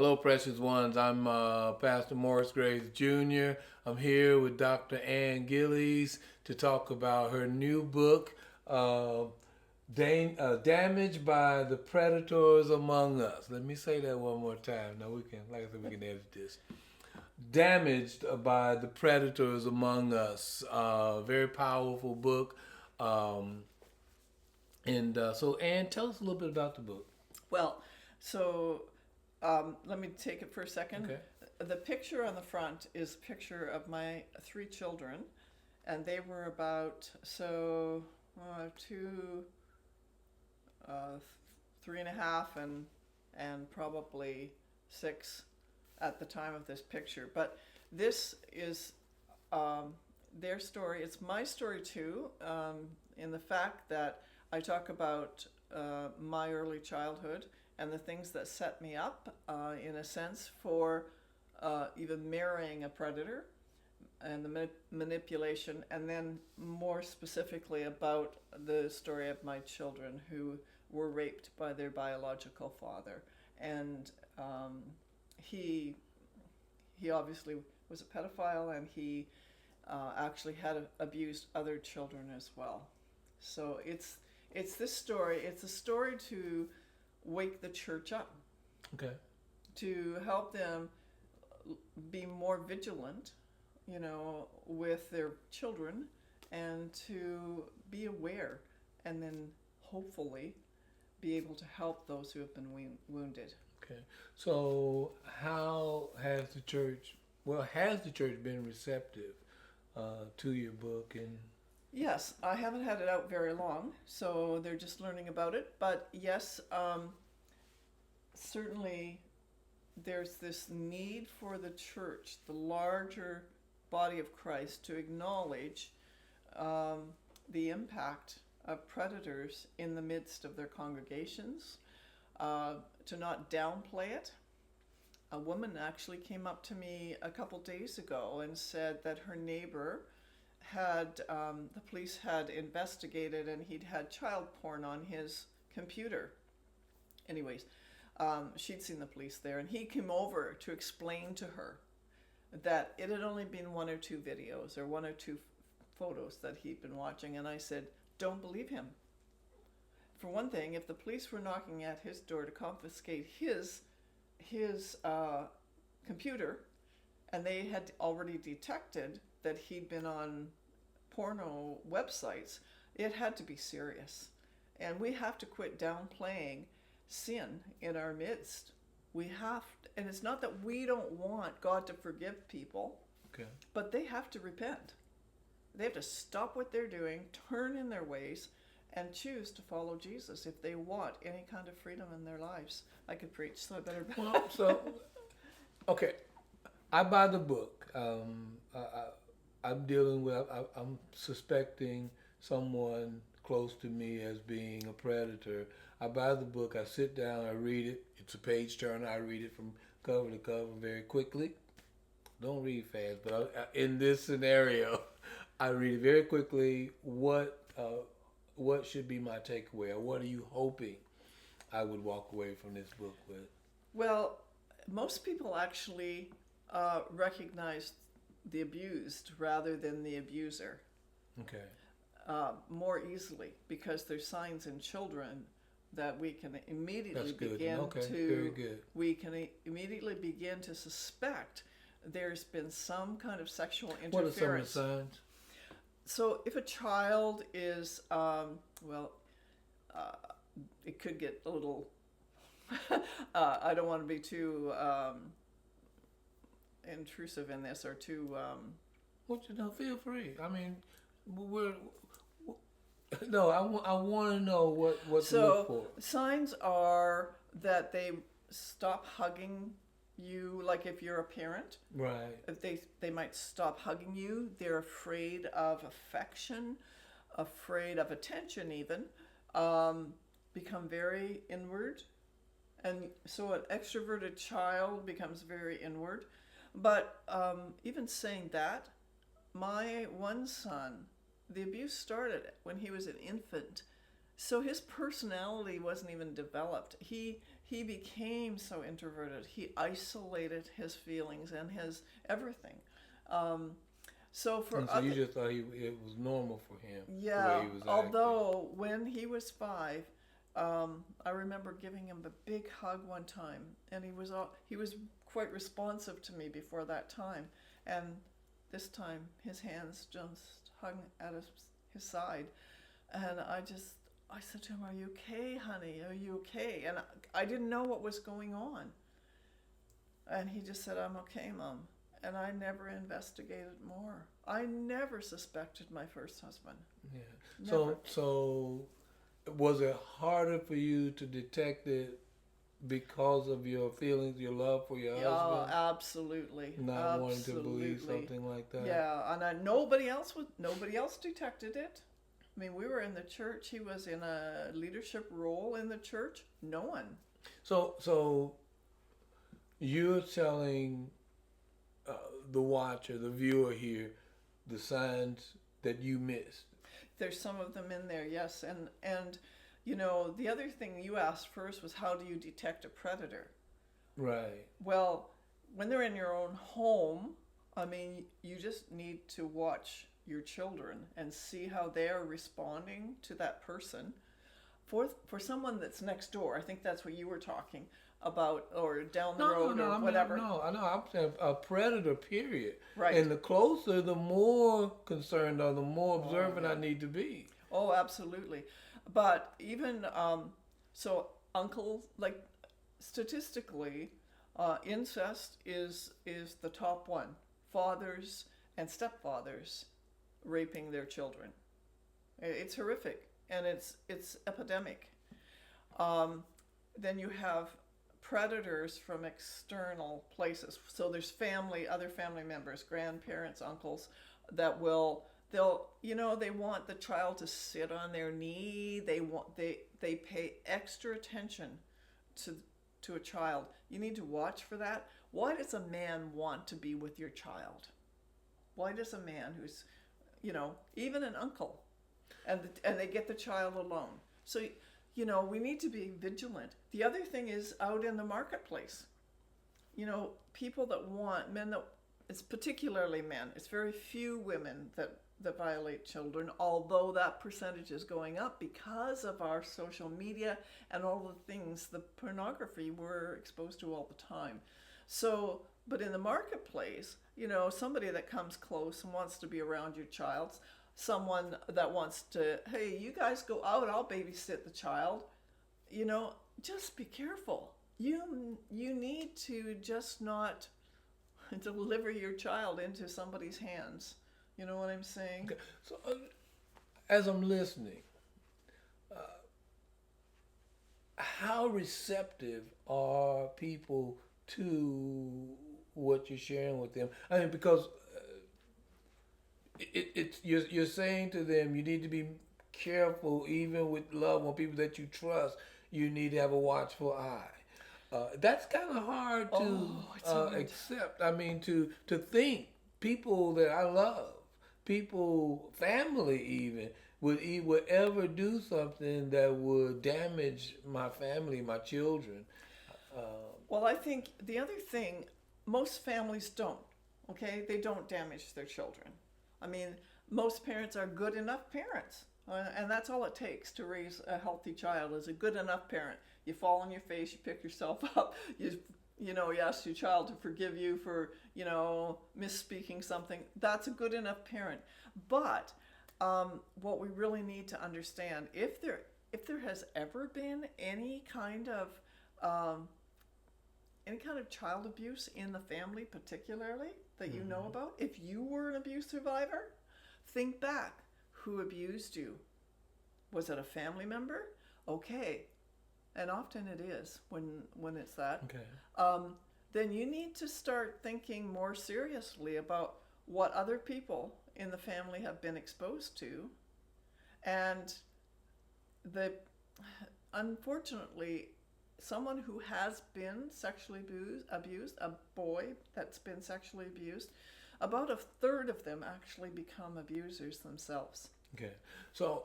Hello, precious ones. I'm Pastor Morris Graves Jr. I'm here with Dr. Ann Gillies to talk about her new book, Damaged by the Predators Among Us. Let me say that one more time. Now we can, like I said, we can edit this. Damaged by the Predators Among Us. Very powerful book. Um, so, Ann, tell us a little bit about the book. Well, so let me take it for a second. Okay. The picture on the front is a picture of my three children, and they were about two, uh, 3.5, and probably 6 at the time of this picture. But this is their story. It's my story too, in the fact that I talk about my early childhood and the things that set me up, in a sense, for even marrying a predator and the manipulation, and then more specifically about the story of my children who were raped by their biological father. And he obviously was a pedophile, and he actually had abused other children as well. So it's this story. It's a story to wake the church up, Okay. to help them be more vigilant, with their children, and to be aware, and then hopefully be able to help those who have been wounded. Okay. So, how has the church? Well, has the church been receptive to your book? And Yes, I haven't had it out very long, so they're just learning about it. But yes, certainly there's this need for the church, the larger body of Christ, to acknowledge the impact of predators in the midst of their congregations, to not downplay it. A woman actually came up to me a couple days ago and said that her neighbor had, the police had investigated, and he'd had child porn on his computer. Anyways, she'd seen the police there, and he came over to explain to her that it had only been 1 or 2 videos or 1 or 2 photos that he'd been watching. And I said, don't believe him. For one thing, if the police were knocking at his door to confiscate his computer, and they had already detected that he'd been on porno websites, it had to be serious. And we have to quit downplaying sin in our midst. We have to, and it's not that we don't want God to forgive people, okay. but they have to repent. They have to stop what they're doing, turn in their ways, and choose to follow Jesus if they want any kind of freedom in their lives. I could preach, so I better. Well, so okay, I buy the book. I'm dealing with. I'm suspecting someone close to me as being a predator. I buy the book. I sit down. I read it. It's a page turner. I read it from cover to cover very quickly. Don't read fast, but in this scenario, I read it very quickly. What should be my takeaway, or what are you hoping I would walk away from this book with? Well, most people actually recognize the abused rather than the abuser. Okay. More easily, because there's signs in children that we can immediately That's good. begin Okay. to Very good. we can immediately begin to suspect there's been some kind of sexual interference. What are some of the signs? So if a child is it could get a little I don't want to be too intrusive in this, or too Well, feel free. I mean, we're no. I want to know what to look for. Signs are that they stop hugging you, like if you're a parent. Right. If they might stop hugging you. They're afraid of affection, afraid of attention even, become very inward. And so an extroverted child becomes very inward. But even saying that, my one son, the abuse started when he was an infant. So his personality wasn't even developed. He became so introverted. He isolated his feelings and his everything. Um, so for And so you other, just thought it was normal for him the way yeah. he was acting. Although when he was 5, I remember giving him a big hug one time, and he was quite responsive to me before that time, and this time his hands just hung at his side, and I said to him, "Are you okay, honey? Are you okay?" And I didn't know what was going on. And he just said, "I'm okay, Mom." And I never investigated more. I never suspected my first husband. Yeah. Never. So was it harder for you to detect it because of your feelings, your love for your Yeah, husband, absolutely. not wanting to believe Absolutely. something like that? Yeah, and nobody else detected it. I mean, we were in the church. He was in a leadership role in the church. No one. So you're telling uh, the watcher, the viewer here, the signs that you missed. There's some of them in there, yes. And the other thing you asked first was, how do you detect a predator? Right. Well, when they're in your own home, I mean, you just need to watch your children and see how they're responding to that person. For someone that's next door, I think that's what you were talking about, or down the road, or I mean, whatever. no, I know. I'm saying a predator, period. Right. And the closer, the more concerned or the more Oh, observant yeah. I need to be. Oh, absolutely. But even so, uncles, like, statistically, incest is the top one. Fathers and stepfathers raping their children. It's horrific, and it's epidemic. Um, then you have predators from external places. So there's other family members, grandparents, uncles, that they want the child to sit on their knee. They pay extra attention to a child. You need to watch for that. Why does a man want to be with your child? Why does a man who's, even an uncle, and they get the child alone? So, we need to be vigilant. The other thing is out in the marketplace. People that want men that it's particularly men. It's very few women that violate children, although that percentage is going up because of our social media and all the things, the pornography we're exposed to all the time. So, but in the marketplace, somebody that comes close and wants to be around your child, someone that wants to, hey, you guys go out, I'll babysit the child, just be careful. You need to just not deliver your child into somebody's hands. You know what I'm saying? Okay. So as I'm listening, how receptive are people to what you're sharing with them? I mean, because it's you're saying to them you need to be careful, even with loved one, people that you trust. You need to have a watchful eye. That's kind of hard to It's hard. accept. I mean, to think people that I love, people, family, even would ever do something that would damage my family, my children. Uh, Well, I think the other thing, most families don't. Okay, they don't damage their children. I mean, most parents are good enough parents, and that's all it takes to raise a healthy child. Is a good enough parent. You fall on your face, you pick yourself up, you ask your child to forgive you for misspeaking something. That's a good enough parent. But what we really need to understand, if there has ever been any kind of child abuse in the family, particularly that you know about, if you were an abuse survivor, think back. Who abused you? Was it a family member? Okay, and often it is when it's that. okay. Then you need to start thinking more seriously about what other people in the family have been exposed to, and unfortunately, someone who has been sexually abused, a boy that's been sexually abused, about a third of them actually become abusers themselves. Okay. So,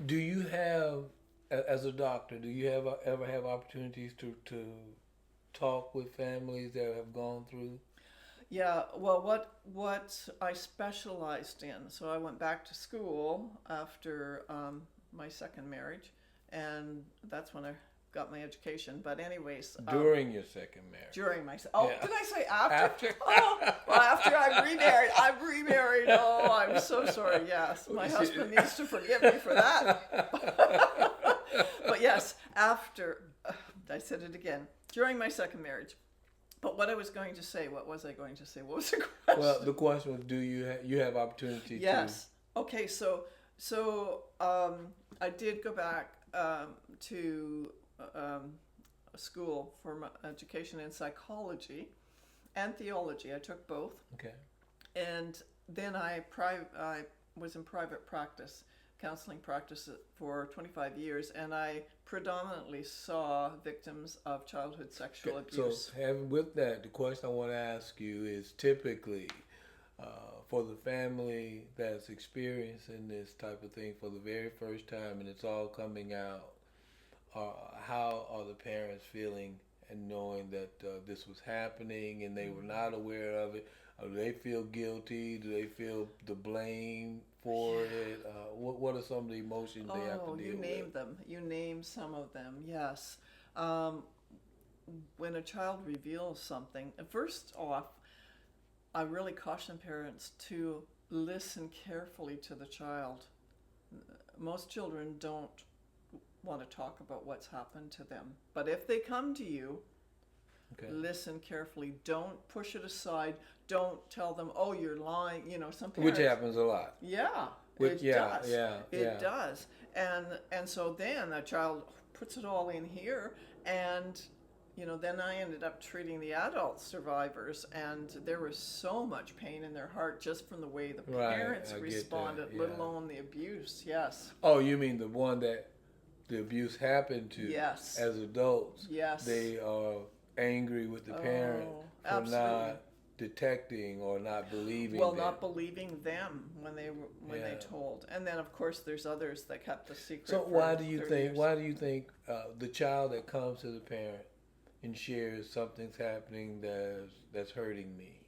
do you have as a doctor, do you ever have opportunities to talk with families that have gone through? Yeah, well, what I specialized in, so I went back to school after my second marriage, and that's when I got my education. But anyways, During your second marriage? during my Yeah. did I say after? After? Oh, well, after I'm remarried. I'm remarried. Oh, I'm so sorry. Yes, my husband needs to forgive me for that. But yes, after I said it again, during my second marriage. But what I was going to say, what was I going to say? What was the question? Well, the question was, do you have opportunity Yes. Okay. So I did go back to a school for my education in psychology and theology. I took both, Okay. and then I was in private practice, counseling practice for 25 years, and I predominantly saw victims of childhood sexual abuse. So, having with that, the question I want to ask you is typically for the family that's experiencing this type of thing for the very first time and it's all coming out, how are the parents feeling and knowing that this was happening and they were not aware of it? Do they feel guilty? Do they feel the blame for it? What are some of the emotions they have to Oh, deal you with? named them. You named some of them. Yes. Um, when a child reveals something, first off, I really caution parents to listen carefully to the child. Most children don't want to talk about what's happened to them, but if they come to you, Okay. listen carefully. Don't push it aside. Don't tell them, "Oh, you're lying." You know, some Which parents. happens a lot. Yeah, Which, it yeah, does. yeah, It yeah. does. And so then a child puts it all in here, and then I ended up treating the adult survivors, and there was so much pain in their heart just from the way the Right, parents I get that, responded, let yeah. alone the abuse. Yes. Oh, you mean the one that the abuse happened to Yes. as adults? Yes. They are angry with the parent Oh, for absolutely. not detecting or not believing Well, them. not believing them when they Yeah. told, and then of course there's others that kept the secret. So for why do you 30 think? years. Why do you think the child that comes to the parent and shares something's happening that's hurting me?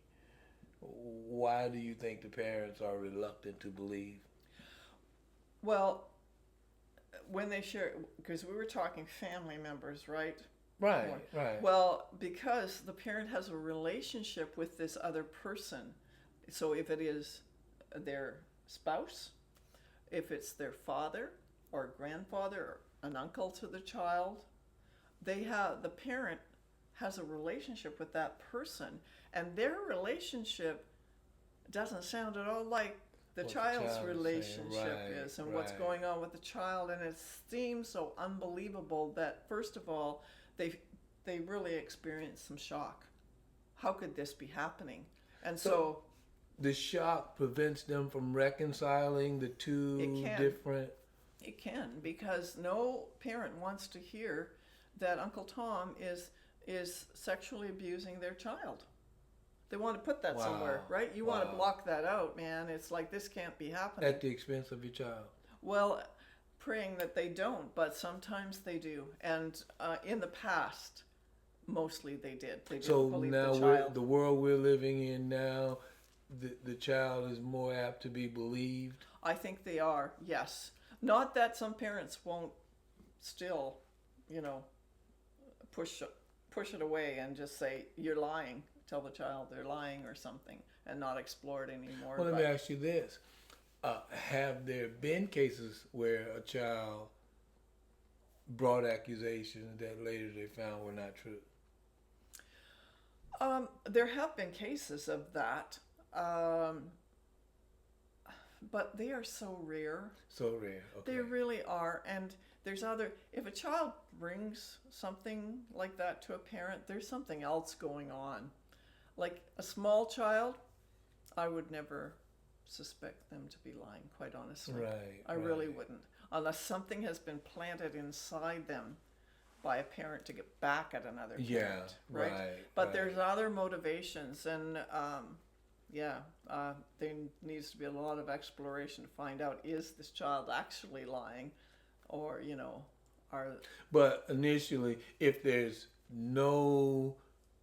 Why do you think the parents are reluctant to believe? Well, when they share, because we were talking family members, right? Right, More. right. Well, because the parent has a relationship with this other person. So if it is their spouse, if it's their father or grandfather or an uncle to the child, the parent has a relationship with that person, and their relationship doesn't sound at all like the What the child's child is saying. relationship Right, is, and what's right. going on with the child, and it seems so unbelievable that first of all they really experience some shock. How could this be happening? And so The shock prevents them from reconciling the two It can. different. it can, because no parent wants to hear that Uncle Tom is sexually abusing their child. They want to put that Wow. somewhere, right? You want to Wow. block that out, man. It's like this can't be happening. At the expense of your child. Well, praying that they don't, but sometimes they do. And in the past, mostly they did. They didn't So believe now the child. the world we're living in now, the child is more apt to be believed. I think they are, yes. Not that some parents won't still, push it away and just say, "You're lying." Tell the child they're lying or something, and not explore it anymore. Well, let but me ask you this: have there been cases where a child brought accusations that later they found were not true? there have been cases of that, but they are so rare. So rare. Okay. They really are. And if a child brings something like that to a parent, there's something else going on. Like a small child, I would never suspect them to be lying, quite honestly. Right. I right. really wouldn't. Unless something has been planted inside them by a parent to get back at another parent. Yeah. Right? Right. But right. there's other motivations, and there needs to be a lot of exploration to find out, is this child actually lying, or are But initially, if there's no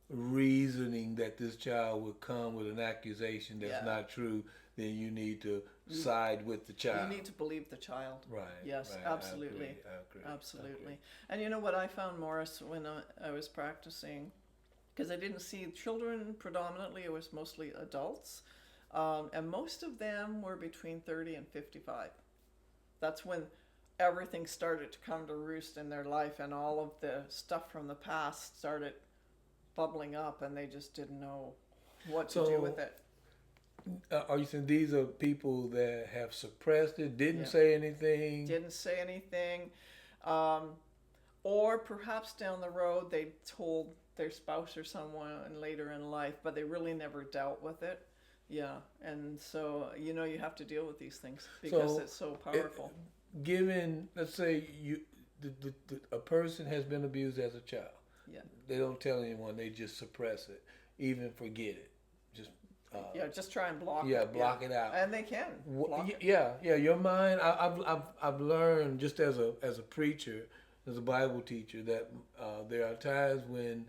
reasoning that this child would come with an accusation that's yeah. not true, then you need to You, side with the you child. need to believe the child. Right. Yes, Right. absolutely. I agree. Absolutely. And you know what I found, Morris, when I was practicing, because I didn't see children predominantly, it was mostly adults. And most of them were between 30 and 55. That's when everything started to come to roost in their life, and all of the stuff from the past started bubbling up, and they just didn't know what to do with it. Are you saying these are people that have suppressed it, didn't Yeah. say anything? Didn't say anything. Um, or perhaps down the road they told their spouse or someone later in life, but they really never dealt with it. Yeah, and so you have to deal with these things because it's so powerful. Given, let's say a person has been abused as a child. Yeah. They don't tell anyone. They just suppress it, even forget it. Just Just try and block yeah, it. block it out. And they can block it. Yeah. Your mind. I've learned just as a preacher, as a Bible teacher, that there are times when,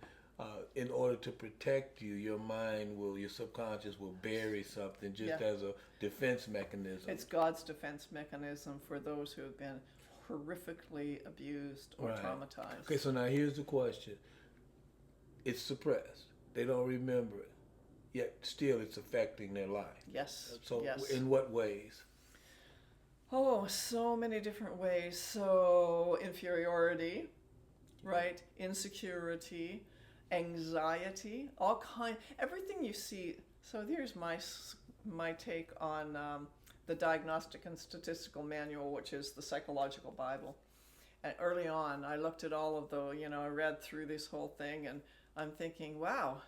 in order to protect you, your subconscious will bury something just as a defense mechanism. It's God's defense mechanism for those who have been horrifically abused or traumatized. Okay, so now here's the question. It's suppressed. They don't remember it. Yet still it's affecting their life. Yes. So yes. in what ways? Oh, so many different ways. So inferiority, right? Insecurity, anxiety, everything you see. So here's my take on the Diagnostic and Statistical Manual, which is the psychological Bible. And early on, I looked at all of I read through this whole thing, and I'm thinking, wow,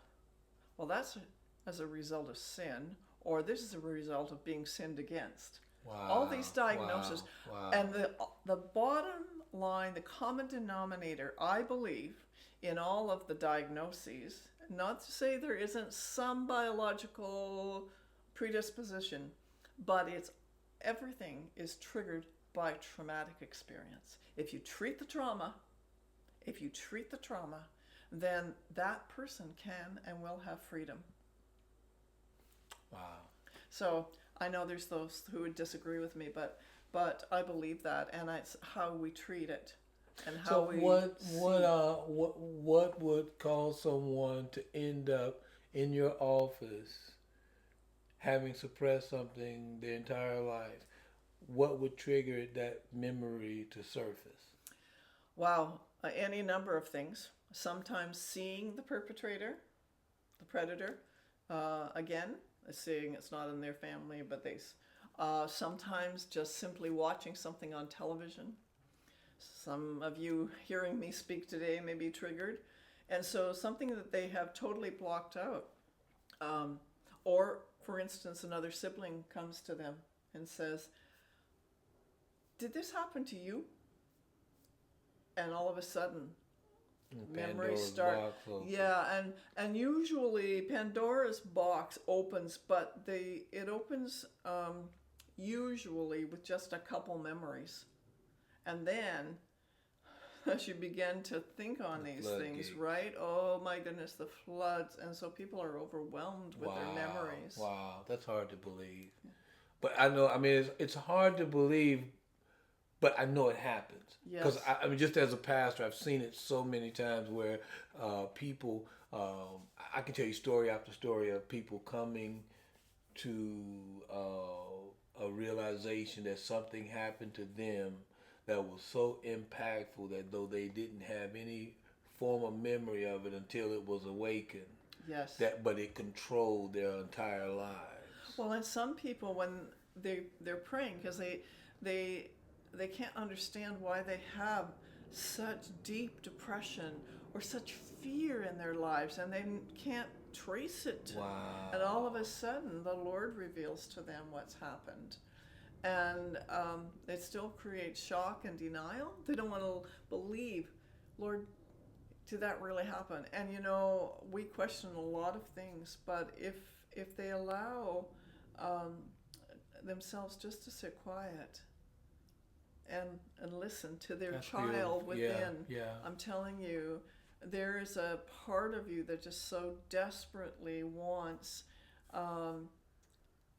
well, that's as a result of sin, or this is a result of being sinned against. Wow. All these diagnoses. Wow. And the bottom line, the common denominator, I believe, in all of the diagnoses, not to say there isn't some biological predisposition, but everything is triggered by traumatic experience. If you treat the trauma, then that person can and will have freedom. Wow. So I know there's those who would disagree with me, but I believe that, and it's how we treat it, and how we. What would cause someone to end up in your office having suppressed something their entire life? What would trigger that memory to surface? Wow, any number of things. Sometimes seeing the perpetrator, the predator, again, seeing it's not in their family, but sometimes just simply watching something on television. Some of you hearing me speak today may be triggered. And so something that they have totally blocked out. Or, for instance, another sibling comes to them and says, "Did this happen to you?" And all of a sudden, memories start. Yeah, and usually Pandora's box opens, but it opens usually with just a couple memories, and then as you begin to think on these things, right? Oh my goodness, the floods, and so people are overwhelmed with their memories. Wow, that's hard to believe. But I know, it's hard to believe, but I know it happens. Because just as a pastor, I've seen it so many times where people, I can tell you story after story of people coming to a realization that something happened to them that was so impactful that though they didn't have any form of memory of it until it was awakened. Yes. But it controlled their entire lives. Well, and some people, when they're praying, because they can't understand why they have such deep depression or such fear in their lives, and they can't trace it. Wow. And all of a sudden, the Lord reveals to them what's happened. And it still creates shock and denial. They don't want to believe, Lord, did that really happen? And we question a lot of things, but if they allow themselves just to sit quiet and listen to their That's child beautiful. Yeah, within. yeah. I'm telling you, there is a part of you that just so desperately wants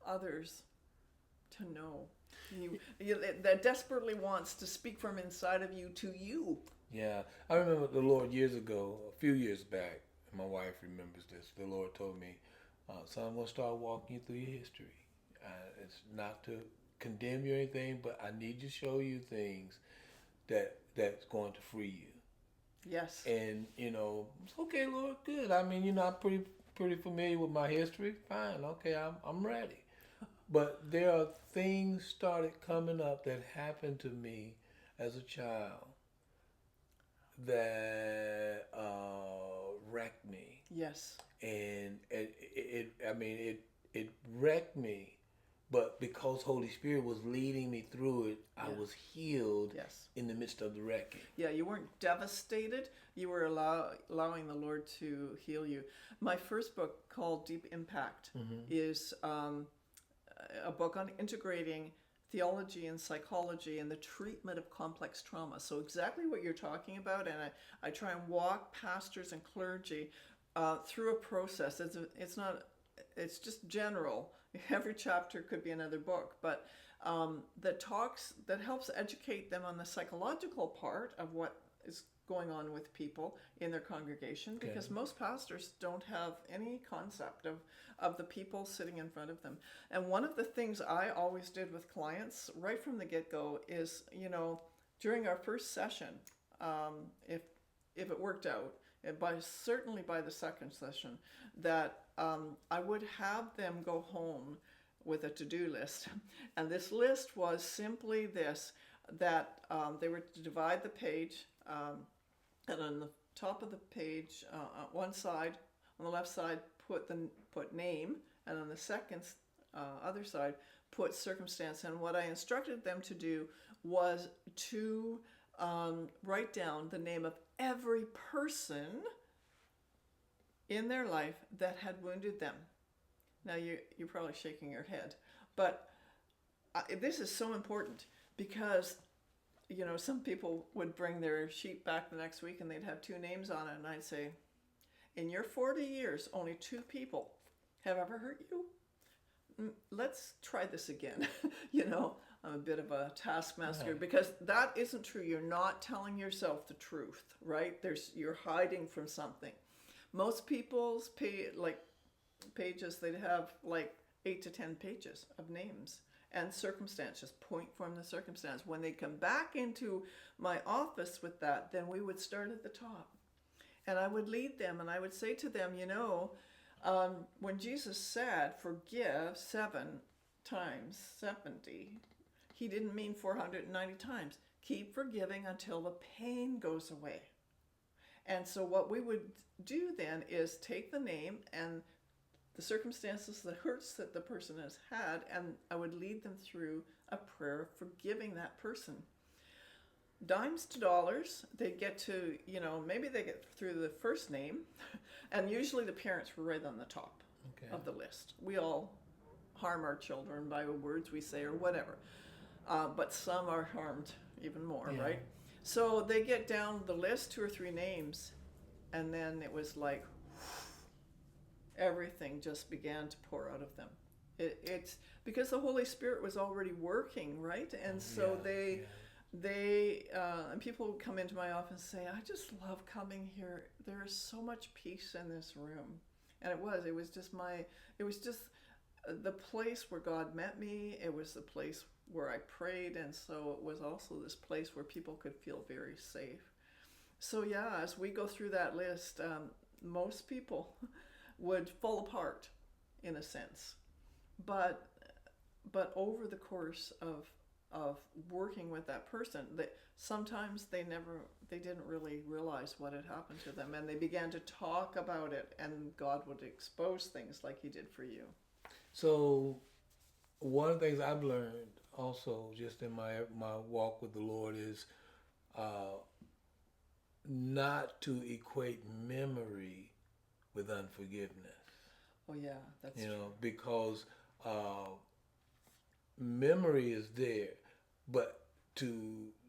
others to know. That desperately wants to speak from inside of you to you. Yeah, I remember the Lord years ago, a few years back, and my wife remembers this. The Lord told me, son, I'm going to start walking you through your history. It's not to condemn you or anything, but I need to show you things that's going to free you. Yes. And, it's okay, Lord, good. I mean, I'm pretty familiar with my history. Fine, okay, I'm ready. But there are things started coming up that happened to me as a child that wrecked me, Yes. and it wrecked me. But because Holy Spirit was leading me through it, I was healed. Yes. In the midst of the wrecking. Yeah, you weren't devastated. You were allowing the Lord to heal you. My first book, called Deep Impact, is a book on integrating theology and psychology and the treatment of complex trauma. So exactly what you're talking about, and I try and walk pastors and clergy through a process. It's just general. Every chapter could be another book, but that helps educate them on the psychological part of what is going on with people in their congregation, because most pastors don't have any concept of the people sitting in front of them. And one of the things I always did with clients right from the get-go is, during our first session, if it worked out, certainly by the second session, that I would have them go home with a to-do list. And this list was simply this, that they were to divide the page, and on the top of the page, one side, on the left side, put name, and on the second other side, put circumstance. And what I instructed them to do was to write down the name of every person in their life that had wounded them. Now you're probably shaking your head, but this is so important, because some people would bring their sheet back the next week and they'd have 2 names on it, and I'd say, in your 40 years, only 2 people have ever hurt you? Let's try this again. I'm a bit of a taskmaster, because that isn't true. You're not telling yourself the truth, right? You're hiding from something. Most people's pages, they'd have like 8 to 10 pages of names and circumstance, just point from the circumstance. When they come back into my office with that, then we would start at the top. And I would lead them, and I would say to them, when Jesus said, forgive 7 times 70, he didn't mean 490 times. Keep forgiving until the pain goes away. And so what we would do then is take the name and the circumstances, the hurts that the person has had, and I would lead them through a prayer of forgiving that person. Dimes to dollars, they get to, maybe they get through the first name, and usually the parents were right on the top of the list. We all harm our children by the words we say or whatever, but some are harmed even more, right? So they get down the list, 2 or 3 names, and then it was like, everything just began to pour out of them. It's because the Holy Spirit was already working, right? And so they and people would come into my office and say, I just love coming here. There is so much peace in this room. And it was just the place where God met me. It was the place where I prayed, and so it was also this place where people could feel very safe. So as we go through that list, most people would fall apart in a sense, but over the course of working with that person, sometimes they didn't really realize what had happened to them, and they began to talk about it, and God would expose things like he did for you. So one of the things I've learned also just in my walk with the Lord is not to equate memory with unforgiveness. Oh yeah, that's true. Because memory is there, but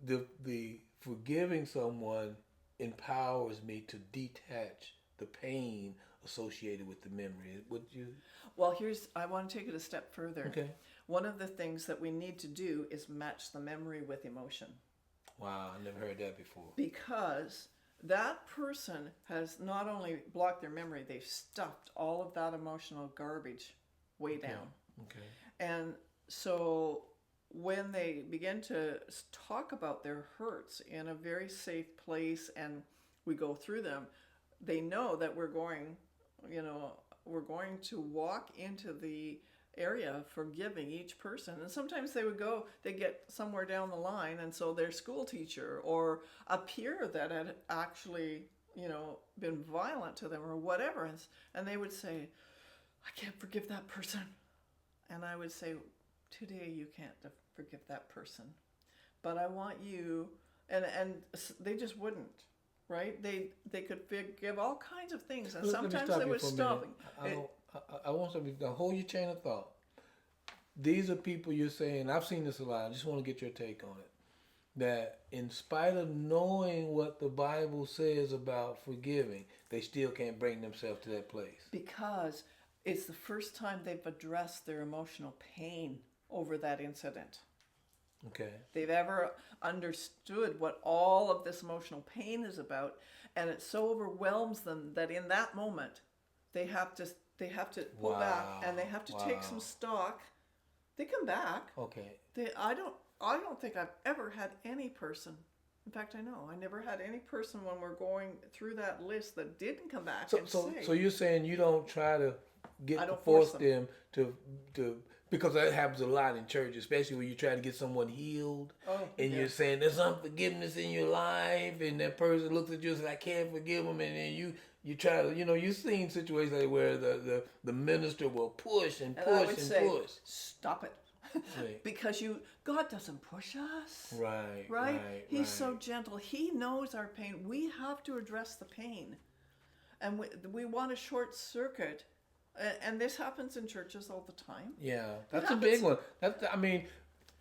the forgiving someone empowers me to detach the pain associated with the memory. Would you? Well, I want to take it a step further. Okay. One of the things that we need to do is match the memory with emotion. Wow, I never heard that before. Because that person has not only blocked their memory, they've stuffed all of that emotional garbage way down. Okay. And so when they begin to talk about their hurts in a very safe place and we go through them, they know that we're going to walk into the area of forgiving each person. And sometimes they get somewhere down the line, and so their school teacher or a peer that had actually, been violent to them or whatever, and they would say, I can't forgive that person. And I would say, today you can't forgive that person. But I want you, and they just wouldn't. Right? They could forgive all kinds of things, and sometimes they would stop. I want somebody to hold your chain of thought. These are people you're saying, I've seen this a lot, I just want to get your take on it. That in spite of knowing what the Bible says about forgiving, they still can't bring themselves to that place. Because it's the first time they've addressed their emotional pain over that incident. Okay. They've ever understood what all of this emotional pain is about, and it so overwhelms them that in that moment they have to pull back, and they have to take some stock. They come back. Okay. I don't think I've ever had any person. In fact, I know I never had any person when we're going through that list that didn't come back and say. So you're saying you don't try to force them to because that happens a lot in church, especially when you try to get someone healed, and you're saying there's unforgiveness in your life, and that person looks at you and says, I can't forgive them, and then you try to, you've seen situations like where the minister will push and push and push. Stop it. Because God doesn't push us. Right. He's so gentle. He knows our pain. We have to address the pain. And we want to short circuit. And this happens in churches all the time. Yeah, that's a big one.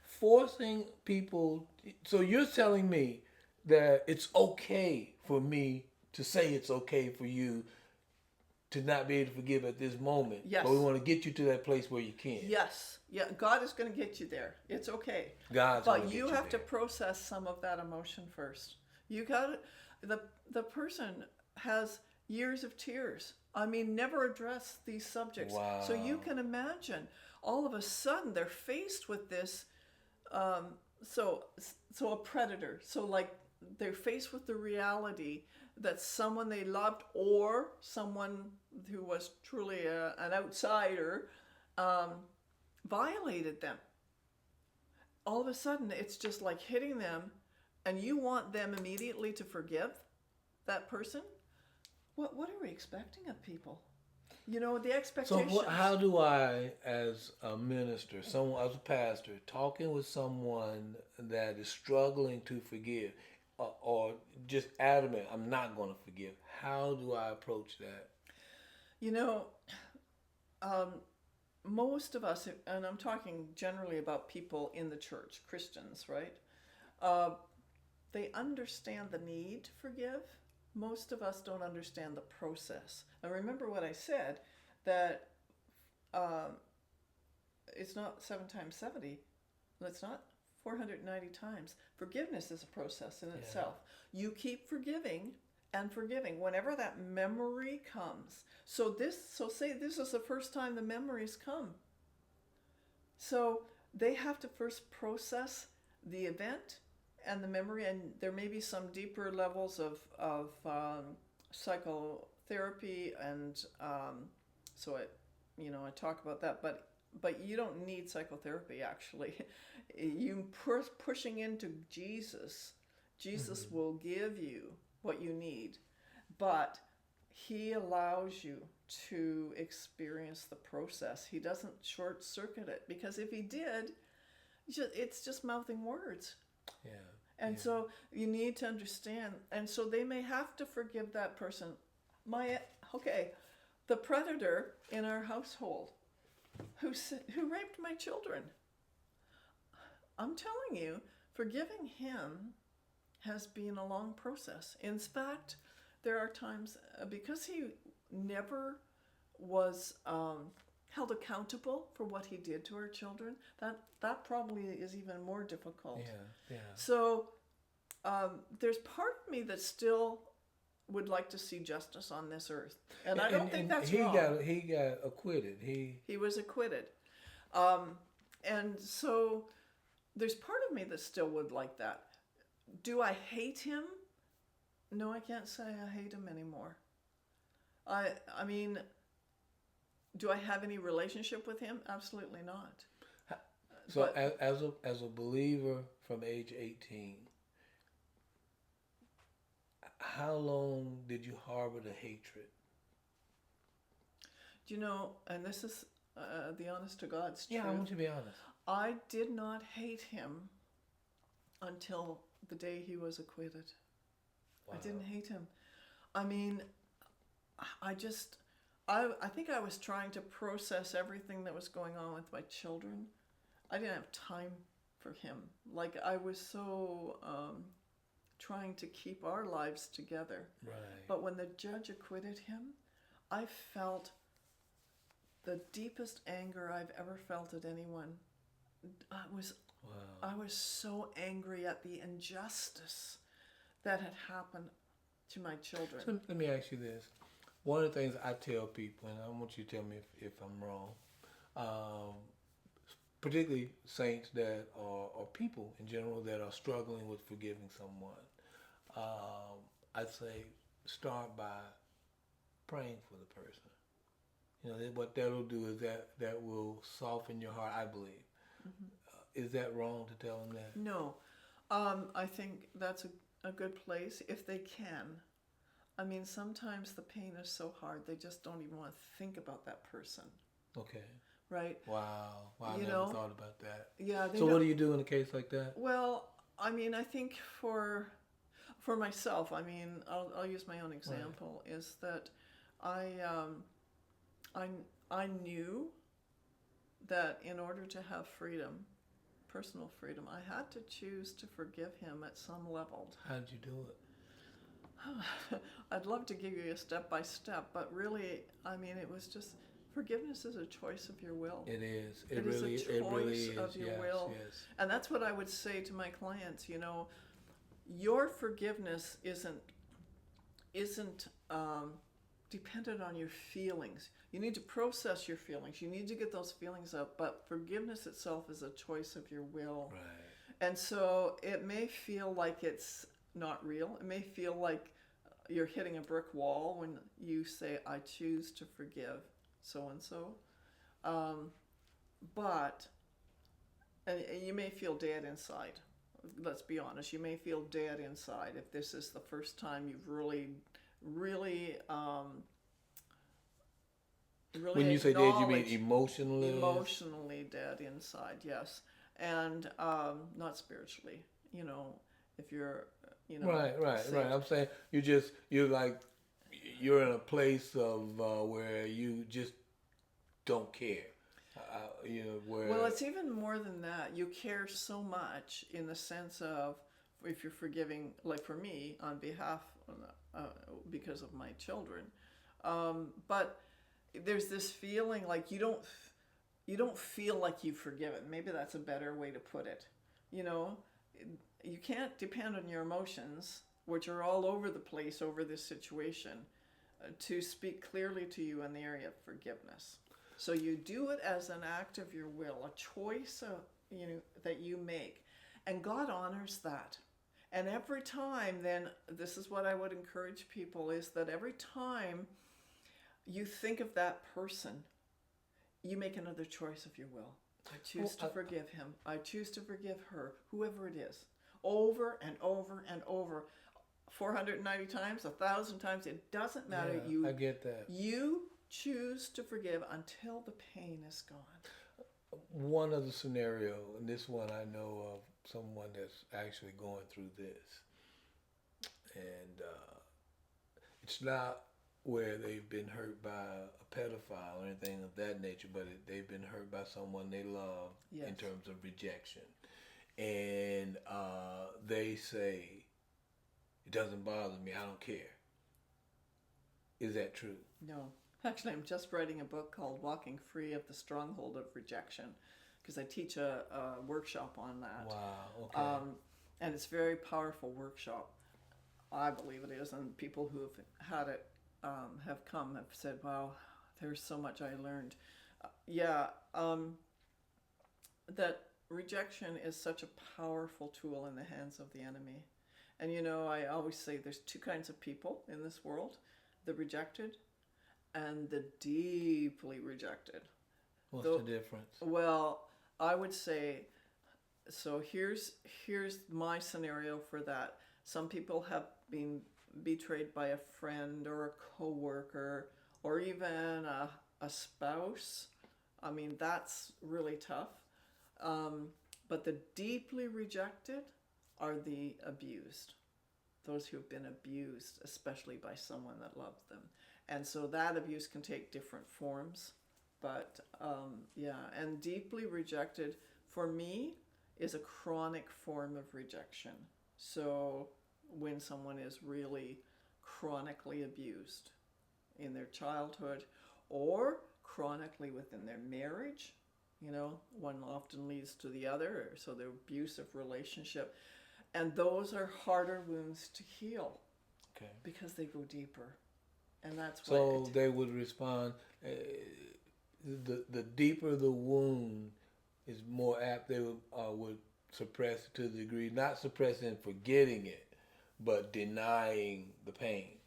Forcing people. So you're telling me that it's okay for me to say it's okay for you to not be able to forgive at this moment. Yes. But we want to get you to that place where you can. Yes. Yeah, God is going to get you there. It's okay. But you have to process some of that emotion first. You got the person has years of tears. Never address these subjects. Wow. So you can imagine, all of a sudden they're faced with this. So a predator. So like they're faced with the reality that someone they loved or someone who was truly an outsider violated them. All of a sudden, it's just like hitting them, and you want them immediately to forgive that person. What are we expecting of people? The expectations. So how do I, as a minister, as a pastor, talking with someone that is struggling to forgive, or just adamant, I'm not going to forgive, how do I approach that? Most of us, and I'm talking generally about people in the church, Christians, right? They understand the need to forgive. Most of us don't understand the process. And remember what I said, that it's not 7 times 70. It's not 490 times. Forgiveness is a process in itself. You keep forgiving and forgiving whenever that memory comes. So say this is the first time the memories come. So they have to first process the event and the memory, and there may be some deeper levels of psychotherapy, and so I talk about that, but you don't need psychotherapy actually. You pushing into Jesus will give you what you need, but he allows you to experience the process. He doesn't short circuit it, because if he did, it's just mouthing words. Yeah. And so you need to understand, and so they may have to forgive that person. The predator in our household who raped my children. I'm telling you, forgiving him has been a long process. In fact, there are times, because he never was held accountable for what he did to our children, that probably is even more difficult. Yeah, yeah. So there's part of me that still would like to see justice on this earth, and I don't think that's wrong. He got acquitted. He was acquitted, and so there's part of me that still would like that. Do I hate him? No, I can't say I hate him anymore. I mean, do I have any relationship with him? Absolutely not. So But as a believer from age 18, how long did you harbor the hatred? you know, and this is the honest to God's truth. Yeah, I want you to be honest. I did not hate him until the day he was acquitted. Wow. I didn't hate him. I mean, I think I was trying to process everything that was going on with my children. I didn't have time for him. Like, I was so trying to keep our lives together. Right. But when the judge acquitted him, I felt the deepest anger I've ever felt at anyone. I was so angry at the injustice that had happened to my children. So let me ask you this. One of the things I tell people, and I want you to tell me if I'm wrong, particularly saints that are, or people in general that are struggling with forgiving someone, I'd say start by praying for the person. You know, what that'll do is that will soften your heart, I believe. Mm-hmm. Is that wrong to tell them that? No. I think that's a good place if they can. I mean, sometimes the pain is so hard they just don't even want to think about that person. Okay. Right? Wow. I never thought about that. Yeah. So what do you do in a case like that? Well, I mean, I think for myself, I mean, I'll use my own example, right. Is that I knew that in order to have freedom, personal freedom, I had to choose to forgive him at some level. How did you do it? I'd love to give you a step-by-step, but really, I mean, it was just, forgiveness is a choice of your will. It is. It really is a choice of your will. Yes. And that's what I would say to my clients, you know, your forgiveness isn't dependent on your feelings. You need to process your feelings. You need to get those feelings out, but forgiveness itself is a choice of your will. Right. And so it may feel like it's not real. It may feel like you're hitting a brick wall when you say, I choose to forgive so-and-so. But and you may feel dead inside. Let's be honest. You may feel dead inside if this is the first time you've really when you say dead, you mean emotionally? Emotionally dead inside, yes. And not spiritually, you know, if you're, you know. Right. I'm saying you're in a place of where you just don't care. You know, where. Well, it's even more than that. You care so much in the sense of if you're forgiving, like for me, on behalf, because of my children. But there's this feeling like you don't feel like you've forgiven. Maybe that's a better way to put it. You know, you can't depend on your emotions, which are all over the place over this situation, to speak clearly to you in the area of forgiveness. So you do it as an act of your will, a choice that you make, and God honors that. And every time, then, this is what I would encourage people, is that every time you think of that person, you make another choice of your will. I choose to forgive him. I choose to forgive her, whoever it is, over and over and over. 490 times, 1,000 times, it doesn't matter. Yeah, I get that. You choose to forgive until the pain is gone. One other scenario, and this one I know of someone that's actually going through this, and it's not where they've been hurt by a pedophile or anything of that nature, but they've been hurt by someone they love. Yes. In terms of rejection. and they say, it doesn't bother me, I don't care. Is that true? No. Actually, I'm just writing a book called Walking Free of the Stronghold of Rejection because I teach a workshop on that. Wow, okay. And it's a very powerful workshop. I believe it is. And people who have had it have come have said, wow, there's so much I learned. That rejection is such a powerful tool in the hands of the enemy. And you know, I always say there's two kinds of people in this world, the rejected and the deeply rejected. What's the difference? Well, I would say, so here's my scenario for that. Some people have been betrayed by a friend or a coworker or even a spouse. I mean, that's really tough. But the deeply rejected are the abused. Those who have been abused, especially by someone that loved them. And so that abuse can take different forms. But and deeply rejected for me is a chronic form of rejection. So when someone is really chronically abused in their childhood or chronically within their marriage, you know, one often leads to the other, so the abusive relationship. And those are harder wounds to heal. Okay. Because they go deeper. And that's why. So they would respond, the deeper the wound is more apt, they would suppress it to the degree, not suppressing forgetting it, but denying the pain.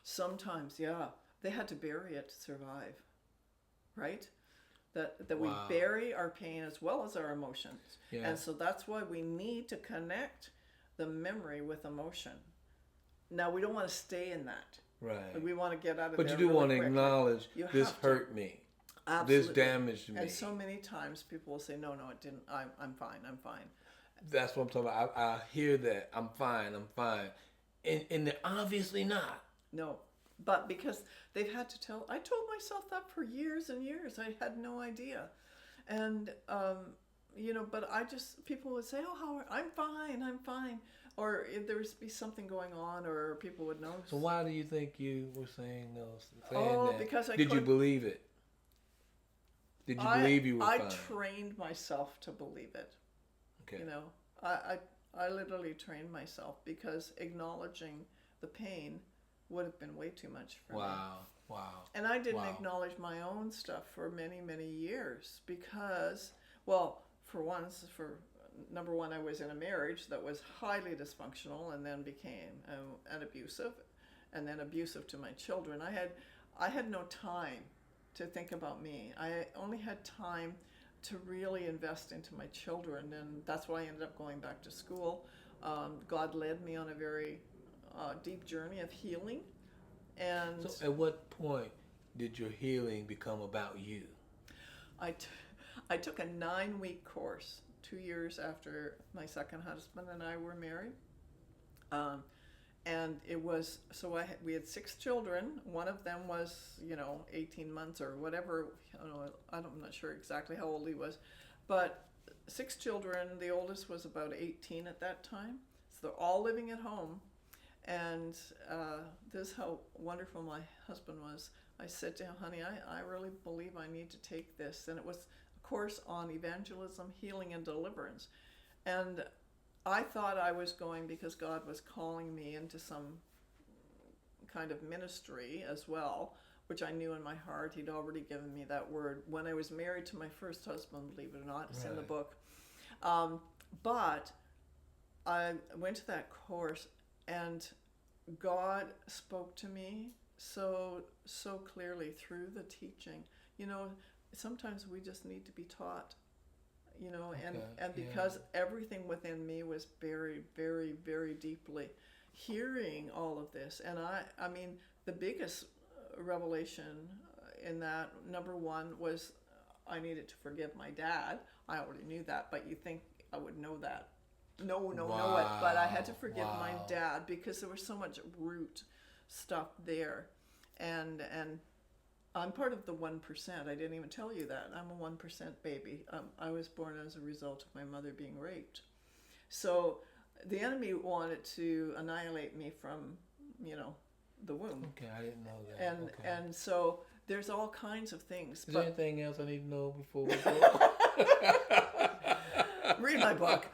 Sometimes, yeah. They had to bury it to survive. Right? That Wow. we bury our pain as well as our emotions. Yeah. And so that's why we need to connect the memory with emotion. Now, we don't want to stay in that. Right. We want to get out of but there. But you do really want to quickly. acknowledge this hurt me. Absolutely. This damaged me. And so many times people will say, no, it didn't. I'm fine. I'm fine. That's what I'm talking about. I hear that. I'm fine. And they're obviously not. No. But because they've had to tell, I told myself that for years and years. I had no idea. And, you know, but people would say, oh, Howard, I'm fine. Or if there would be something going on, or people would know. So why do you think you were saying that? Because did you believe it? Did you believe you were fine? I trained myself to believe it. Okay. You know, I literally trained myself because acknowledging the pain would have been way too much for me. Wow. And I didn't acknowledge my own stuff for many, many years because, well, number one, I was in a marriage that was highly dysfunctional and then became an abusive, and then abusive to my children. I had no time to think about me. I only had time to really invest into my children, and that's why I ended up going back to school. God led me on a very deep journey of healing. And so at what point did your healing become about you? I took a 9-week course 2 years after my second husband and I were married. And it was, we had 6 children. One of them was, 18 months or whatever. I'm not sure exactly how old he was. But 6 children, the oldest was about 18 at that time. So they're all living at home. And this is how wonderful my husband was. I said to him, honey, I really believe I need to take this. And it was a course on evangelism, healing, and deliverance. And I thought I was going because God was calling me into some kind of ministry as well, which I knew in my heart. He'd already given me that word. When I was married to my first husband, believe it or not, it's in the book. But I went to that course, and God spoke to me so clearly through the teaching. Sometimes we just need to be taught. And because everything within me was buried very, very deeply, hearing all of this. And I mean, the biggest revelation in that, number one, was I needed to forgive my dad. I already knew that, but you think I would know that. Know it. But I had to forgive my dad because there was so much root stuff there. And I'm part of the 1%. I didn't even tell you that. I'm a 1% baby. I was born as a result of my mother being raped. So the enemy wanted to annihilate me from, the womb. Okay, I didn't know that. And Okay. and so there's all kinds of things. Is there anything else I need to know before we go? Read my book.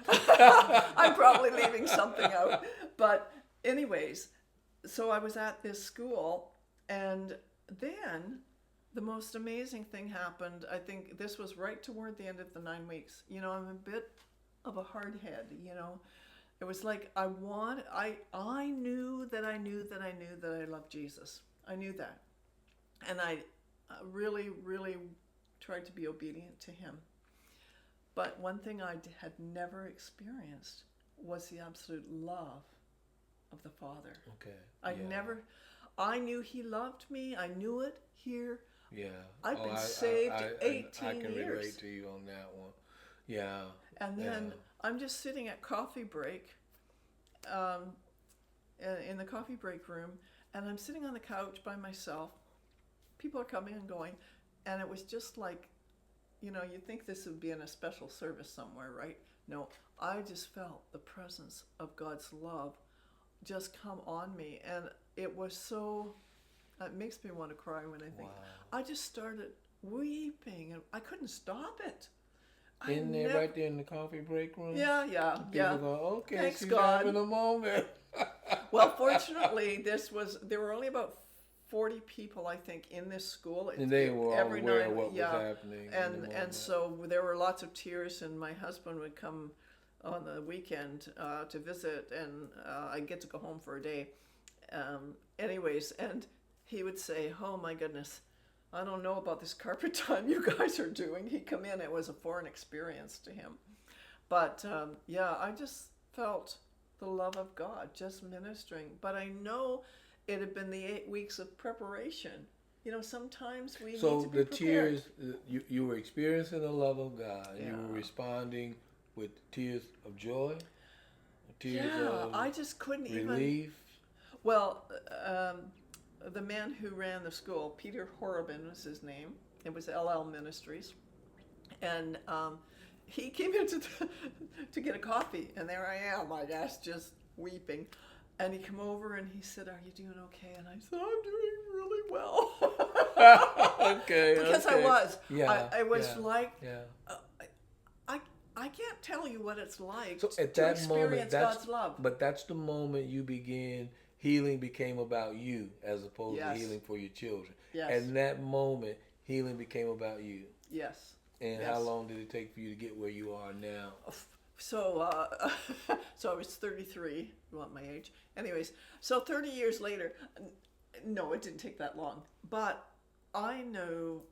I'm probably leaving something out. But anyways, so I was at this school, and then the most amazing thing happened. I think this was right toward the end of the 9 weeks. I'm a bit of a hard head. It was like I knew that I knew that I knew that I loved Jesus. I knew that. And I really, really tried to be obedient to him. But one thing I had never experienced was the absolute love of the Father. Okay. I knew he loved me. I knew it here. Yeah. I've been saved 18 I can years. relate to you on that one. Yeah. And then I'm just sitting at coffee break, in the coffee break room, and I'm sitting on the couch by myself. People are coming and going, and it was just like, you'd think this would be in a special service somewhere, right? No, I just felt the presence of God's love just come on me, and it was so, it makes me want to cry when I think. Wow. I just started weeping, and I couldn't stop it. Right there in the coffee break room? Yeah. People go, okay, Thanks, she's God. having a moment. Well, fortunately, there were only about 40 people, I think, in this school. And they were all every aware night, of what was happening. And so there were lots of tears, and my husband would come on the weekend to visit, and I'd get to go home for a day. Anyways, and he would say, oh my goodness, I don't know about this carpet time you guys are doing. He'd come in, it was a foreign experience to him. But I just felt the love of God just ministering. But I know it had been the 8 weeks of preparation. Sometimes we need to be prepared. Tears, you were experiencing the love of God. Yeah. You were responding with tears of joy, tears of I just couldn't relief. Well, the man who ran the school, Peter Horobin was his name. It was LL Ministries. And he came in to get a coffee, and there I am, I guess, just weeping. And he came over and he said, are you doing okay? And I said, I'm doing really well. Okay. Because I was. Yeah. I was like, yeah. I can't tell you what it's like so at to that experience moment, God's love. But that's the moment you begin, healing became about you as opposed to healing for your children. Yes. At that moment, healing became about you. Yes. And how long did it take for you to get where you are now? So, so I was 33. You want my age? Anyways, so 30 years later, no, it didn't take that long. But I know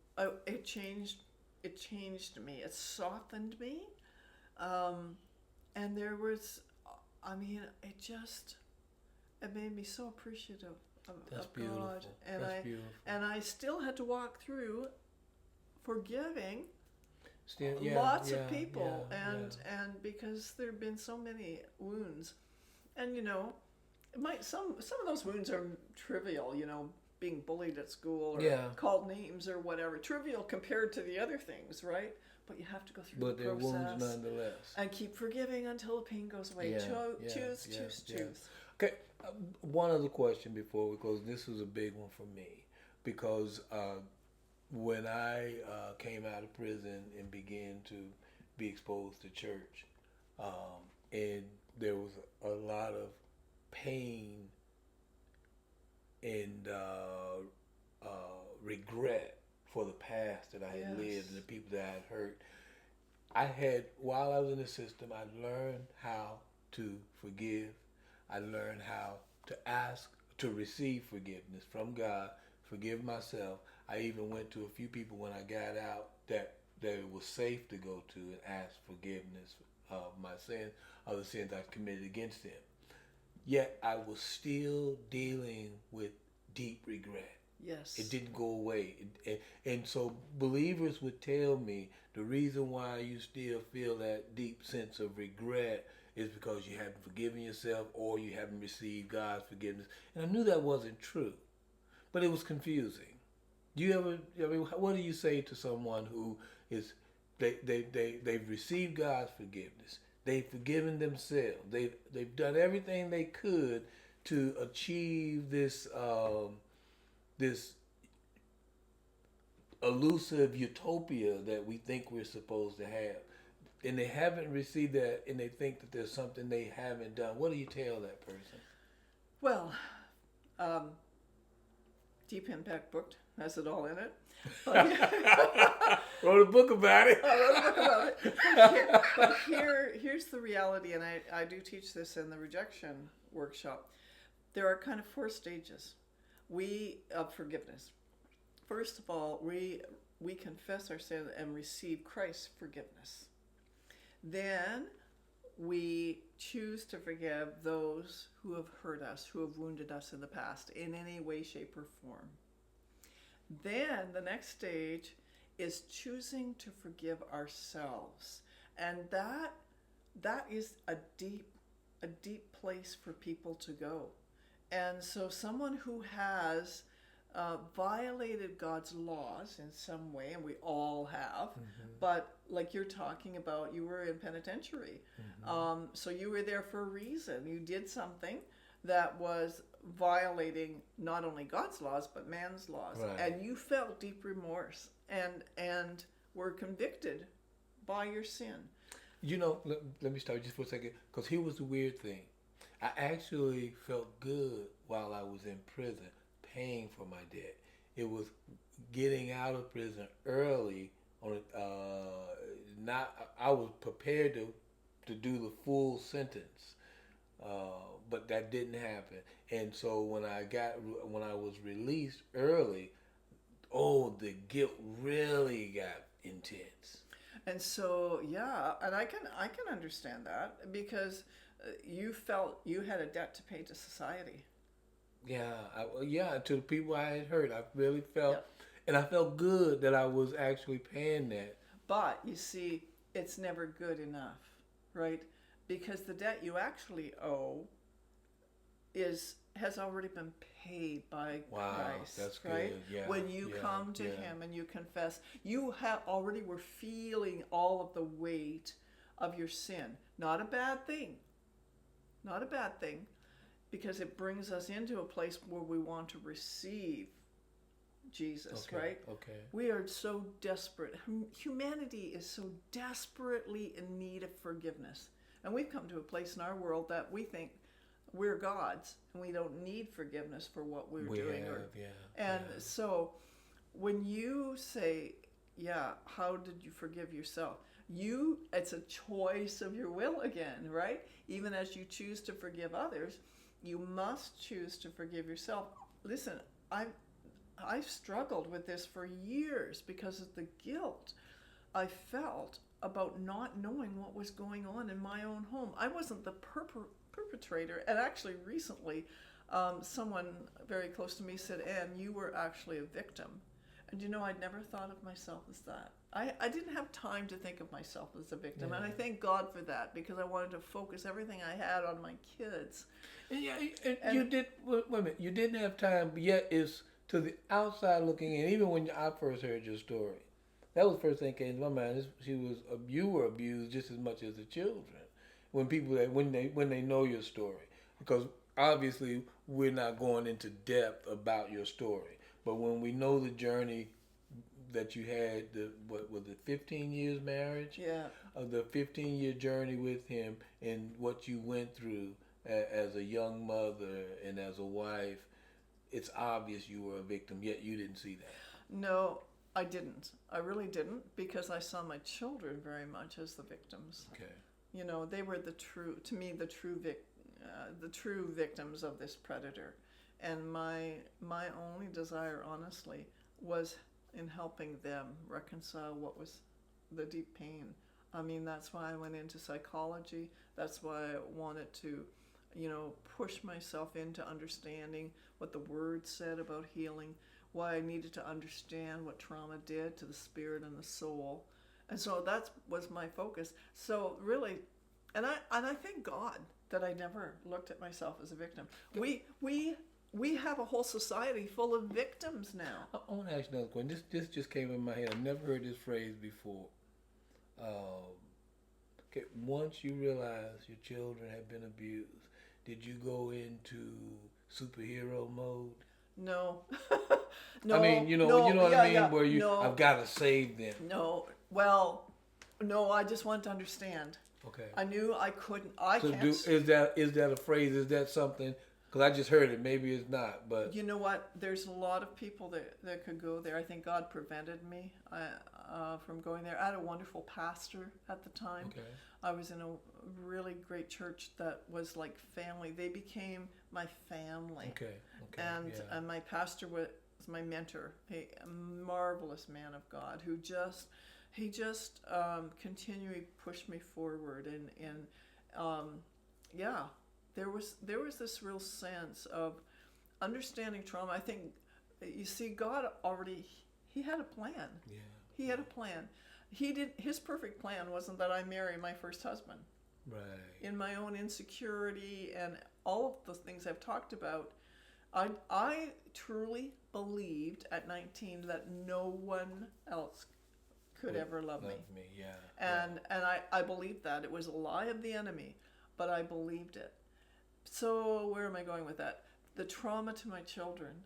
it changed. It changed me. It softened me, and there was, it made me so appreciative of God. And That's beautiful. And I still had to walk through forgiving. Still, lots of people, and because there have been so many wounds, and some of those wounds are trivial, being bullied at school or called names or whatever, trivial compared to the other things, right? But you have to go through the process. But they're wounds nonetheless. And keep forgiving until the pain goes away. Choose. Okay, one other question before we close. This was a big one for me because when I came out of prison and began to be exposed to church, and there was a lot of pain and regret for the past that I had lived and the people that I had hurt. While I was in the system, I learned how to forgive. I learned how to ask, to receive forgiveness from God, forgive myself. I even went to a few people when I got out that it was safe to go to and ask forgiveness of my sins, of the sins I committed against them. Yet I was still dealing with deep regret. Yes. It didn't go away. And so believers would tell me the reason why you still feel that deep sense of regret is because you haven't forgiven yourself or you haven't received God's forgiveness. And I knew that wasn't true, but it was confusing. What do you say to someone who is they've received God's forgiveness? They've forgiven themselves. They've done everything they could to achieve this elusive utopia that we think we're supposed to have. And they haven't received that, and they think that there's something they haven't done. What do you tell that person? Well, um, Deep Impact book has it all in it. But, Wrote a book about it. I wrote a book about it. But here's the reality, and I do teach this in the rejection workshop. There are kind of 4 stages of forgiveness. First of all, we confess our sin and receive Christ's forgiveness. Then we choose to forgive those who have hurt us, who have wounded us in the past in any way, shape, or form. Then the next stage is choosing to forgive ourselves. And that is a deep place for people to go. And so someone who has violated God's laws in some way, and we all have, but like you're talking about, you were in penitentiary. So you were there for a reason. You did something that was violating not only God's laws, but man's laws. Right. And you felt deep remorse and were convicted by your sin. You know, let me stop just for a second, because here was the weird thing. I actually felt good while I was in prison, paying for my debt. It was getting out of prison early. I was prepared to do the full sentence, but that didn't happen. And so when I was released early, the guilt really got intense. And so, yeah, and I can understand that because you felt you had a debt to pay to society. Yeah, to the people I had hurt, I really felt, Yep. and I felt good that I was actually paying that. But you see, it's never good enough, right? Because the debt you actually owe has already been paid by Christ. That's right? good. Yeah, when you come to Him and you confess, you already were feeling all of the weight of your sin. Not a bad thing. Not a bad thing, because it brings us into a place where we want to receive Jesus, right? Okay. We are so desperate. Humanity is so desperately in need of forgiveness. And we've come to a place in our world that we think we're gods and we don't need forgiveness for what we're doing. So when you say, how did you forgive yourself? It's a choice of your will again, right? Even as you choose to forgive others, you must choose to forgive yourself. Listen, I've struggled with this for years because of the guilt I felt about not knowing what was going on in my own home. I wasn't the perpetrator. And actually recently, someone very close to me said, Anne, you were actually a victim. And I'd never thought of myself as that. I didn't have time to think of myself as a victim. And I thank God for that, because I wanted to focus everything I had on my kids. And you did, wait a minute, you didn't have time, but yet it's to the outside looking in. Even when I first heard your story, that was the first thing that came to my mind. You were abused just as much as the children. When they know your story, because obviously we're not going into depth about your story, but when we know the journey that you had, what was it, 15 years marriage? Yeah. The 15-year journey with him and what you went through as a young mother and as a wife, it's obvious you were a victim, yet you didn't see that. No, I didn't. I really didn't, because I saw my children very much as the victims. Okay. They were the true victims of this predator. And my only desire, honestly, was in helping them reconcile what was the deep pain. I mean, that's why I went into psychology. That's why I wanted to, push myself into understanding what the Word said about healing, why I needed to understand what trauma did to the spirit and the soul. And so that was my focus. So really, and I thank God that I never looked at myself as a victim. We have a whole society full of victims now. I want to ask you another question. This just came in my head. I've never heard this phrase before. Okay, once you realize your children have been abused, did you go into superhero mode? No, I mean, no, no, what I yeah, mean, yeah, where I've no, got to save them. no. Well, no, I just want to understand. Okay. I knew I couldn't, I So can't, is that a phrase? Is that something? Because I just heard it. Maybe it's not, but you know what? There's a lot of people that could go there. I think God prevented me from going there. I had a wonderful pastor at the time. okay, I was in a really great church that was like family. They became my family. okay, And yeah, my pastor was my mentor, a marvelous man of God who just continually pushed me forward, and yeah, there was this real sense of understanding trauma. I think you see God already, he had a plan. yeah, He had a plan. His perfect plan wasn't that I marry my first husband. right, In my own insecurity and all of the things I've talked about, I truly believed at 19 that no one else could ever love me. yeah, And I believed that. It was a lie of the enemy, but I believed it. So where am I going with that? The trauma to my children.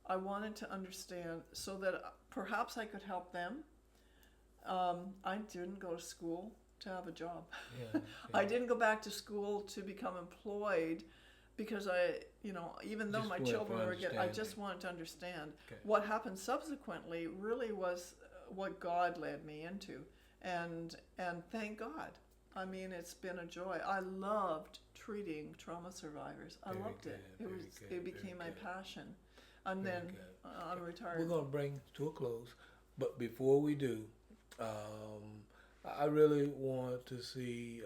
I wanted to understand so that perhaps I could help them. I didn't go to school to have a job. yeah, I didn't go back to school to become employed because even though Just my wanted children for were getting, I just understanding. wanted to understand. Okay. What happened subsequently really was what God led me into. And thank God. I mean, it's been a joy. I loved treating trauma survivors. I Very loved it. good, It very was good, it very became my good. passion. And Very then good. I'm We're retired. gonna bring to a close, but before we do, um, I really want to see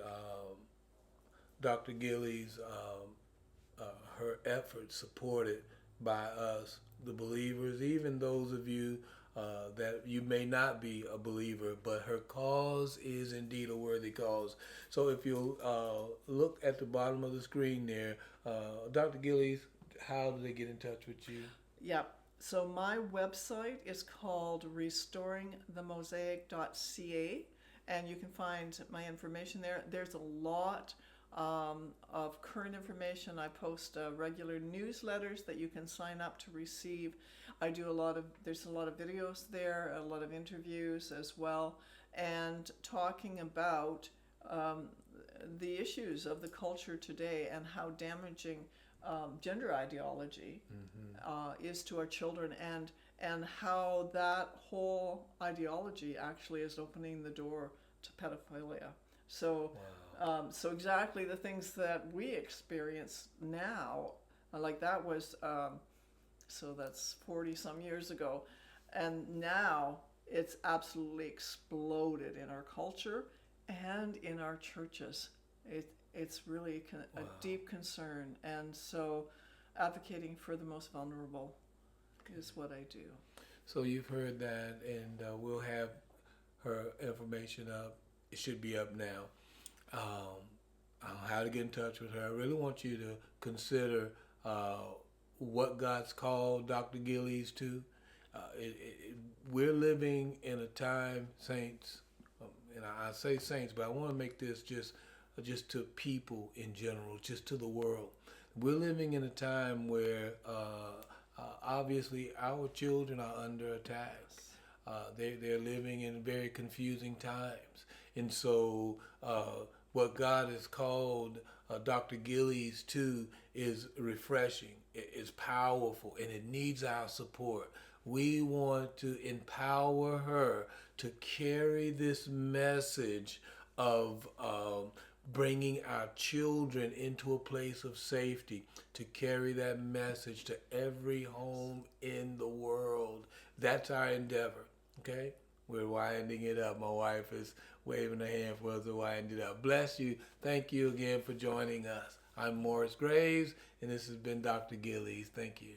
Dr. Gillies, her efforts supported by us, the believers, even those of you that you may not be a believer, but her cause is indeed a worthy cause. So if you'll look at the bottom of the screen there, Dr. Gillies, how do they get in touch with you? Yep. So my website is called restoringthemosaic.ca, and you can find my information there. There's a lot of current information. I post regular newsletters that you can sign up to receive. There's a lot of videos there, a lot of interviews as well, and talking about the issues of the culture today and how damaging gender ideology is to our children, and how that whole ideology actually is opening the door to pedophilia. So, Wow. so exactly the things that we experience now, like that was, so that's 40 some years ago, and now it's absolutely exploded in our culture and in our churches. It's really a Wow. deep concern, and so advocating for the most vulnerable is what I do. So you've heard that, and we'll have her information up. It should be up now. How to get in touch with her. I really want you to consider what God's called Dr. Gillies to. We're living in a time, saints, and I say saints, but I want to make this just to people in general, just to the world. We're living in a time where obviously our children are under attack. They're living in very confusing times, and so what God has called Dr. Gillies to is refreshing. It's powerful, and it needs our support. We want to empower her to carry this message of bringing our children into a place of safety, to carry that message to every home in the world. That's our endeavor, okay? We're winding it up. My wife is waving her hand for us to wind it up. Bless you. Thank you again for joining us. I'm Morris Graves, and this has been Dr. Gillies. Thank you.